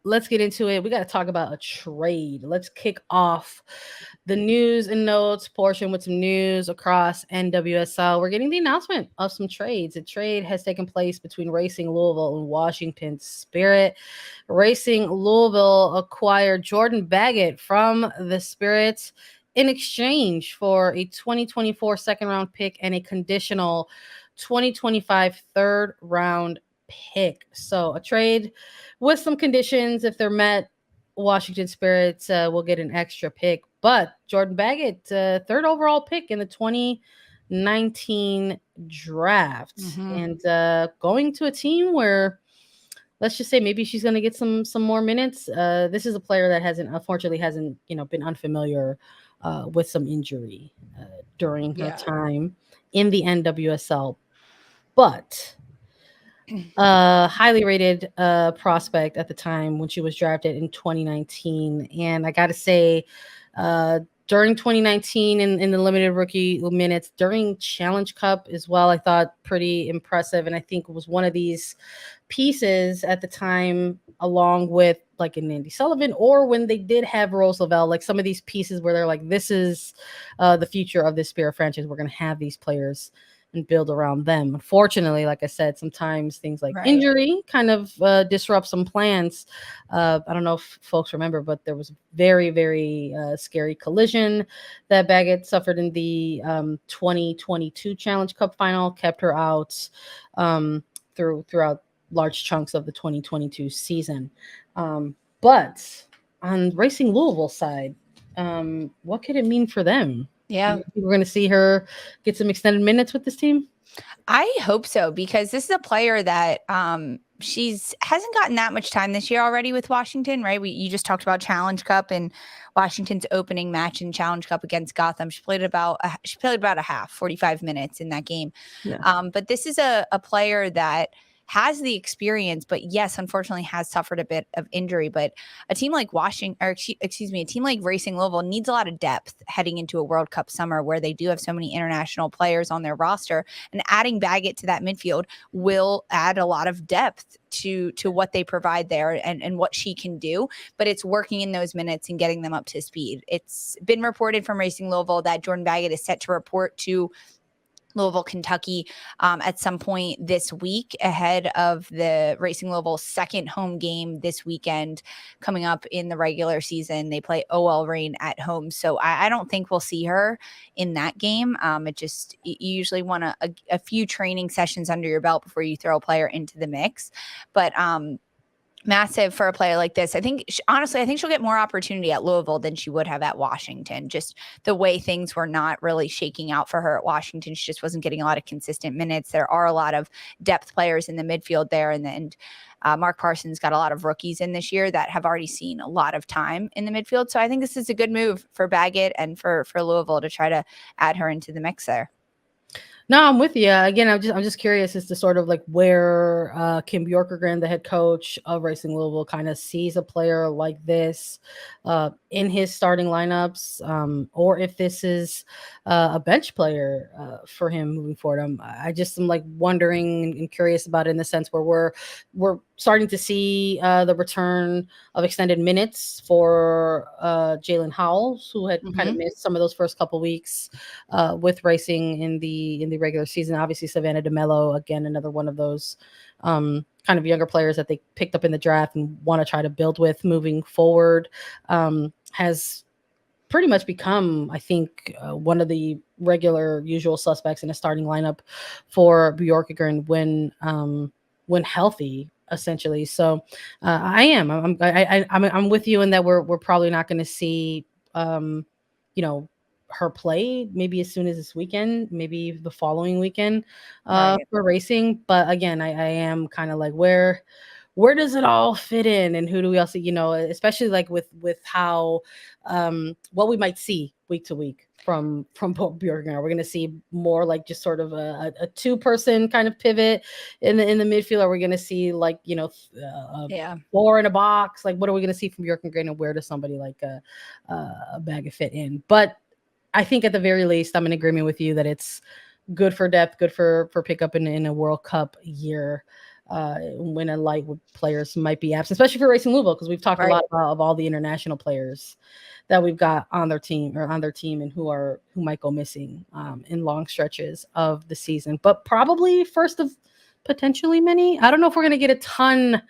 let's get into it. We got to talk about a trade. Let's kick off the news and notes portion with some news across NWSL. We're getting the announcement of some trades. A trade has taken place between Racing Louisville and Washington Spirit. Racing Louisville acquired Jordan Baggett from the Spirit in exchange for a 2024 second round pick and a conditional 2025 third round pick. So a trade with some conditions. If they're met, Washington Spirits will get an extra pick. But Jordan Baggett, third overall pick in the 2019 draft, and going to a team where, let's just say, maybe she's going to get some more minutes. This is a player that unfortunately hasn't been unfamiliar with some injury during her time in the NWSL, but highly rated prospect at the time when she was drafted in 2019. And I gotta say, during 2019 in the limited rookie minutes during Challenge Cup as well, I thought pretty impressive, and I think it was one of these pieces at the time, along with like an Andy Sullivan, or when they did have Rose Lavelle, like some of these pieces where they're like, this is the future of this Spirit franchise. We're going to have these players and build around them. Unfortunately, like I said, sometimes things like injury kind of disrupt some plans. I don't know if folks remember, but there was a very, very scary collision that Baggett suffered in the 2022 Challenge Cup final, kept her out throughout large chunks of the 2022 season. But on Racing Louisville side, what could it mean for them? Yeah. We're going to see her get some extended minutes with this team. I hope so, because this is a player that hasn't gotten that much time this year already with Washington, right? You just talked about Challenge Cup and Washington's opening match in Challenge Cup against Gotham. She played about a half, 45 minutes in that game. Yeah. But this is a player that has the experience, but yes, unfortunately has suffered a bit of injury. But a team like a team like Racing Louisville needs a lot of depth heading into a World Cup summer where they do have so many international players on their roster, and adding Baggett to that midfield will add a lot of depth to what they provide there and what she can do. But it's working in those minutes and getting them up to speed. It's been reported from Racing Louisville that Jordan Baggett is set to report to Louisville, Kentucky, at some point this week ahead of the Racing Louisville second home game this weekend coming up in the regular season. They play OL Reign at home. So I don't think we'll see her in that game. You usually want a few training sessions under your belt before you throw a player into the mix. But massive for a player like this. I think she'll get more opportunity at Louisville than she would have at Washington. Just the way things were not really shaking out for her at Washington. She just wasn't getting a lot of consistent minutes. There are a lot of depth players in the midfield there. And then Mark Parsons got a lot of rookies in this year that have already seen a lot of time in the midfield. So I think this is a good move for Baggett and for Louisville to try to add her into the mix there. No, I'm with you. Again, I'm just curious as to sort of like where Kim Bjorkergren, the head coach of Racing Louisville, kind of sees a player like this in his starting lineups, or if this is a bench player for him moving forward. I just am like wondering and curious about it in the sense where we're starting to see the return of extended minutes for Jalen Howells, who had kind of missed some of those first couple weeks with Racing in the regular season. Obviously, Savannah DeMello, again, another one of those kind of younger players that they picked up in the draft and want to try to build with moving forward, has pretty much become, I think, one of the regular usual suspects in a starting lineup for Bjorkegren when healthy, essentially. So I'm with you in that we're probably not going to see her play maybe as soon as this weekend, maybe the following weekend for Racing. But again, I am kind of like, where does it all fit in, and who do we also, especially like with how what we might see week to week from Bjorgen. Are we going to see more like just sort of a two-person kind of pivot in the midfield? Are we going to see like four in a box? Like, what are we going to see from Bjorgen, and where does somebody like a Baggett fit in? But I think at the very least, I'm in agreement with you that it's good for depth, good for pickup in a World Cup year. when a light players might be absent, especially for Racing Louisville, because we've talked a lot about of all the international players that we've got on their team and who might go missing in long stretches of the season, but probably first of potentially many. I don't know if we're going to get a ton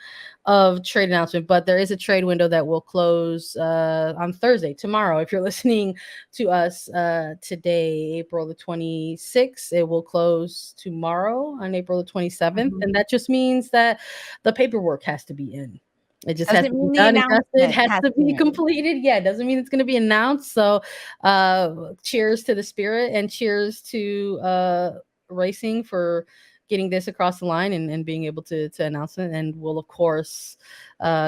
of trade announcement, but there is a trade window that will close on Thursday, tomorrow. If you're listening to us today, April the 26th, it will close tomorrow on April the 27th. And that just means that the paperwork has to be in. It just has to be done. It has to be completed. Yeah, it doesn't mean it's going to be announced. So cheers to the spirit and cheers to Racing for getting this across the line and being able to announce it. And we'll, of course,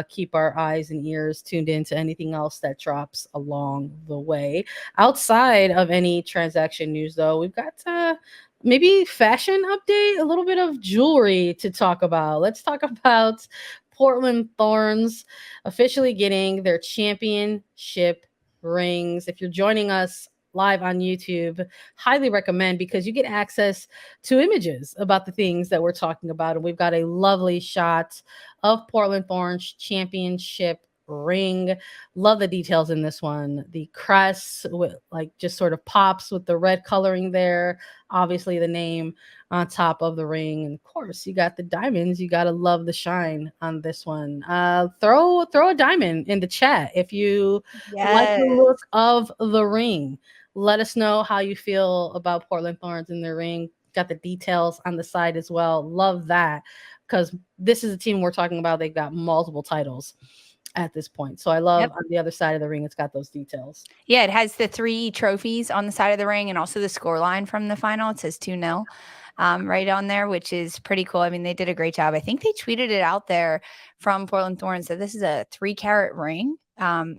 keep our eyes and ears tuned into anything else that drops along the way. Outside of any transaction news, though, we've got maybe fashion update, a little bit of jewelry to talk about. Let's talk about Portland Thorns officially getting their championship rings. If you're joining us live on YouTube, highly recommend, because you get access to images about the things that we're talking about. And we've got a lovely shot of Portland Thorns championship ring. Love the details in this one. The crest with just sort of pops with the red coloring there. Obviously the name on top of the ring, and of course you got the diamonds. You gotta love the shine on this one. Throw a diamond in the chat if you like the look of the ring. Let us know how you feel about Portland Thorns in the ring. Got the details on the side as well. Love that, because this is a team we're talking about. They've got multiple titles at this point. So I love on the other side of the ring, it's got those details. Yeah, it has the 3 trophies on the side of the ring and also the score line from the final. It says 2-0 right on there, which is pretty cool. I mean, they did a great job. I think they tweeted it out there from Portland Thorns that this is a 3-carat ring.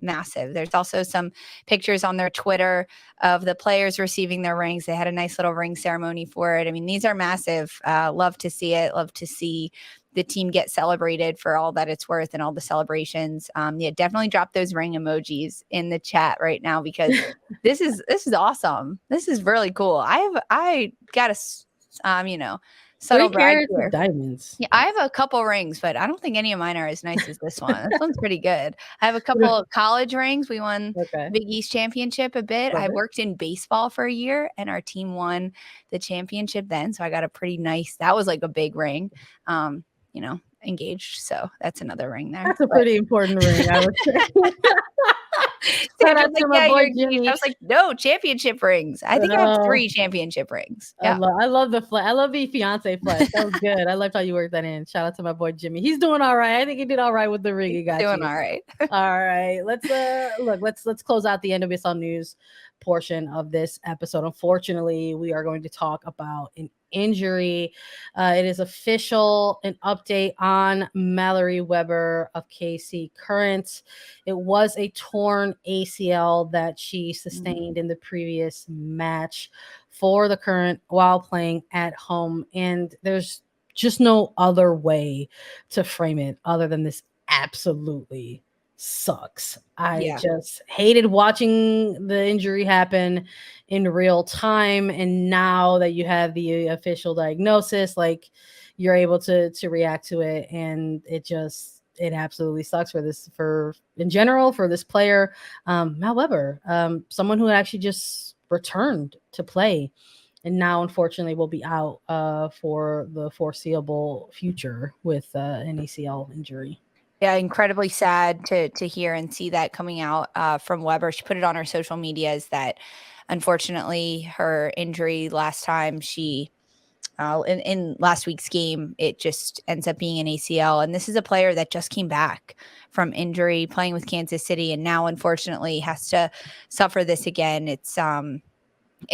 Massive. There's also some pictures on their Twitter of the players receiving their rings. They had a nice little ring ceremony for it. I mean, these are massive. Love to see it. Love to see the team get celebrated for all that it's worth and all the celebrations. Yeah, definitely drop those ring emojis in the chat right now, because this is awesome. This is really cool. I got a subtle 3 carats of diamonds. Yeah, I have a couple rings, but I don't think any of mine are as nice as this one. This one's pretty good. I have a couple of college rings. We won Big East championship a bit. I worked in baseball for a year, and our team won the championship then. So I got a pretty nice, that was like a big ring, engaged. So that's another ring there. That's a pretty important ring, I would say. Shout out to my boy Jimmy. I was like, no, championship rings. I think I have 3 championship rings. Yeah. I love the flag. I love the fiance flag. That was good. I loved how you worked that in. Shout out to my boy Jimmy. He's doing all right. I think he did all right with the ring. He got doing all right. All right. Let's close out the NWSL news portion of this episode. Unfortunately, we are going to talk about an injury. It is official, an update on Mallory Weber of KC Current. It was a torn ACL that she sustained in the previous match for the Current while playing at home. And there's just no other way to frame it other than this absolutely sucks. I just hated watching the injury happen in real time, and now that you have the official diagnosis, you're able to react to it, and it absolutely sucks for this player, Mal Weber, someone who actually just returned to play, and now unfortunately will be out for the foreseeable future with an ACL injury. Yeah, incredibly sad to hear and see that coming out from Weber. She put it on her social medias that unfortunately her injury last time in last week's game, it just ends up being an ACL. And this is a player that just came back from injury playing with Kansas City, and now unfortunately has to suffer this again. It's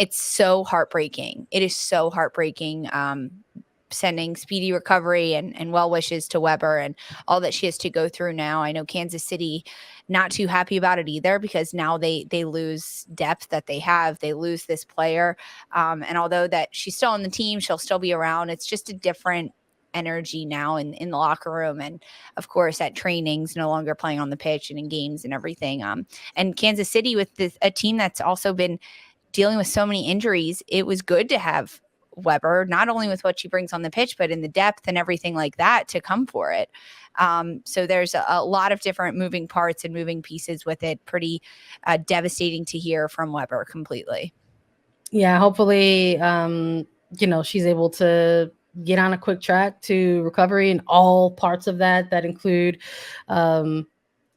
so heartbreaking. It is so heartbreaking. Sending speedy recovery and well wishes to Weber and all that she has to go through now. I know Kansas City not too happy about it either, because now they lose depth that they have. They lose this player. And although that she's still on the team, she'll still be around. It's just a different energy now in the locker room. And of course at trainings, no longer playing on the pitch and in games and everything. And Kansas City with a team that's also been dealing with so many injuries, it was good to have Weber, not only with what she brings on the pitch, but in the depth and everything like that to come for it. So there's a lot of different moving parts and moving pieces with it. Pretty devastating to hear from Weber completely. Yeah, hopefully, she's able to get on a quick track to recovery in all parts of that include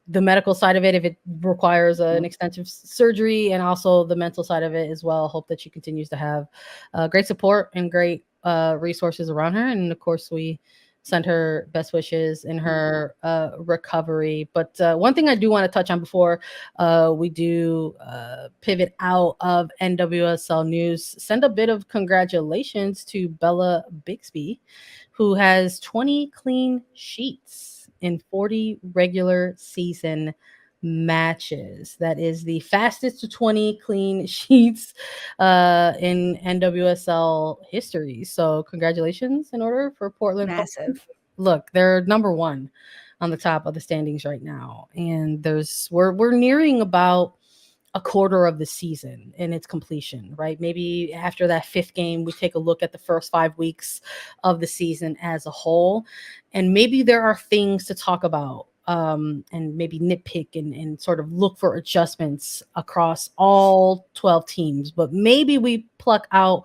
the medical side of it, if it requires an extensive surgery, and also the mental side of it as well. Hope that she continues to have great support and great resources around her. And of course, we send her best wishes in her recovery. But one thing I do want to touch on before we do pivot out of NWSL news, send a bit of congratulations to Bella Bixby, who has 20 clean sheets in 40 regular season matches. That is the fastest to 20 clean sheets in NWSL history. So congratulations in order for Portland. Massive. Look, they're number one on the top of the standings right now, and we're nearing about a quarter of the season in its completion, right? Maybe after that fifth game, we take a look at the first 5 weeks of the season as a whole, and maybe there are things to talk about and maybe nitpick and sort of look for adjustments across all 12 teams. But maybe we pluck out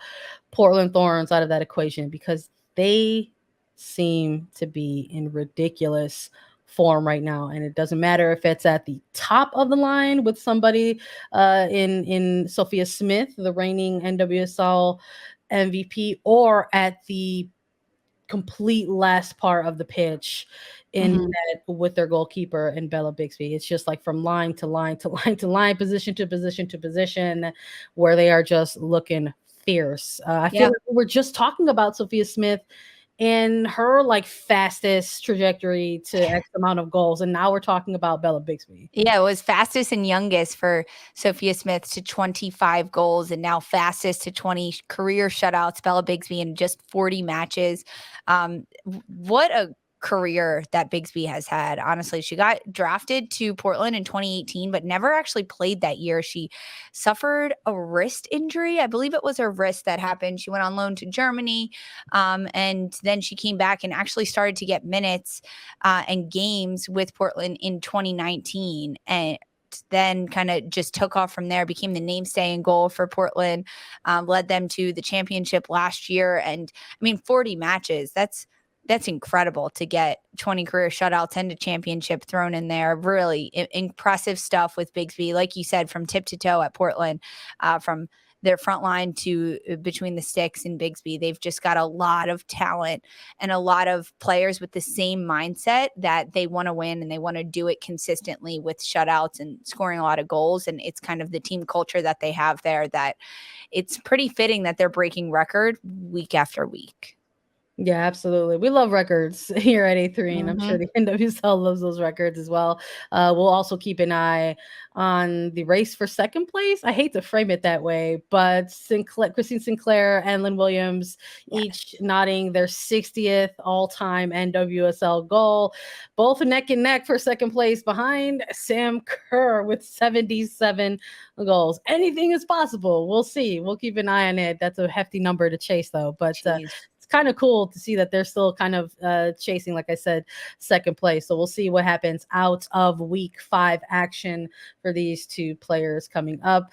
Portland Thorns out of that equation because they seem to be in ridiculous form right now, and it doesn't matter if it's at the top of the line with somebody in Sophia Smith, the reigning NWSL MVP, or at the complete last part of the pitch in net with their goalkeeper and Bella Bixby. It's just like from line to line to line to line, position to position to position, where they are just looking fierce. I feel like we're just talking about Sophia Smith and her like fastest trajectory to X amount of goals, and now we're talking about Bella Bixby. Yeah, it was fastest and youngest for Sophia Smith to 25 goals, and now fastest to 20 career shutouts. Bella Bixby in just 40 matches. What a career that Bixby has had. Honestly, she got drafted to Portland in 2018, but never actually played that year. She suffered a wrist injury. I believe it was her wrist that happened. She went on loan to Germany, and then she came back and actually started to get minutes and games with Portland in 2019. And then kind of just took off from there, became the mainstay in goal for Portland, led them to the championship last year. And I mean, 40 matches, that's incredible to get 20 career shutouts and a championship thrown in there. Really impressive stuff with Bixby. Like you said, from tip to toe at Portland, from their front line to between the sticks and Bixby, they've just got a lot of talent and a lot of players with the same mindset that they want to win and they want to do it consistently with shutouts and scoring a lot of goals. And it's kind of the team culture that they have there that it's pretty fitting that they're breaking record week after week. Yeah, absolutely. We love records here at A3, and I'm sure the NWSL loves those records as well. We'll also keep an eye on the race for second place. I hate to frame it that way, but Christine Sinclair and Lynn Williams each nodding their 60th all-time NWSL goal, both neck and neck for second place behind Sam Kerr with 77 goals. Anything is possible. We'll see. We'll keep an eye on it. That's a hefty number to chase, though. But kind of cool to see that they're still kind of chasing, like I said, second place. So we'll see what happens out of week 5 action for these two players coming up.